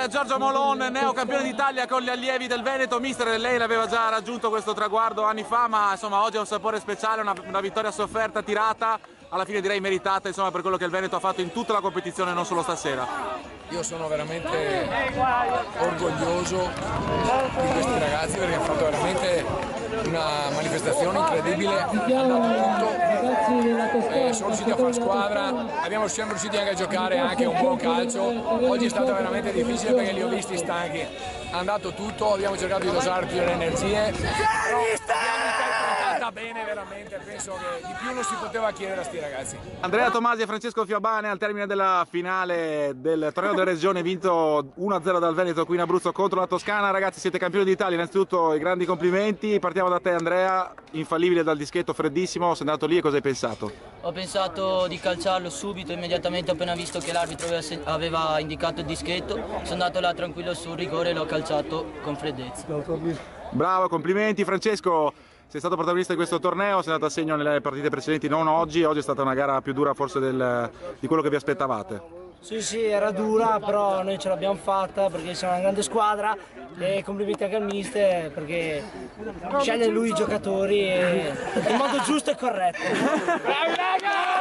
Giorgio Molon, neo campione d'Italia con gli allievi del Veneto. Mister, lei l'aveva già raggiunto questo traguardo anni fa, ma insomma oggi ha un sapore speciale, una vittoria sofferta, tirata, alla fine direi meritata, insomma, per quello che il Veneto ha fatto in tutta la competizione, non solo stasera. Io sono veramente orgoglioso di questi ragazzi perché hanno fatto veramente una manifestazione incredibile, hanno dato tutto, sono riusciti a fare squadra, siamo riusciti anche a giocare anche un buon calcio. Oggi è stato veramente difficile perché li ho visti stanchi, hanno dato tutto, abbiamo cercato di dosare più le energie, però abbiamo interpretata bene veramente, penso che di più non si poteva chiedere a sti ragazzi. Andrea Tomasi e Francesco Fiabane al termine della finale del torneo della regione vinto 1-0 dal Veneto qui in Abruzzo contro la Toscana. Ragazzi, siete campioni d'Italia, innanzitutto i grandi complimenti. Partiamo da te Andrea, infallibile dal dischetto, freddissimo, sei andato lì e cosa hai pensato? Ho pensato di calciarlo subito, immediatamente appena visto che l'arbitro aveva indicato il dischetto, sono andato là tranquillo sul rigore e l'ho calciato con freddezza. Bravo, complimenti. Francesco, sei stato protagonista di questo torneo, sei andato a segno nelle partite precedenti, non oggi è stata una gara più dura forse di quello che vi aspettavate. Sì, era dura, però noi ce l'abbiamo fatta perché siamo una grande squadra e complimenti anche al mister perché sceglie lui i giocatori in modo giusto e corretto. Bravi raga!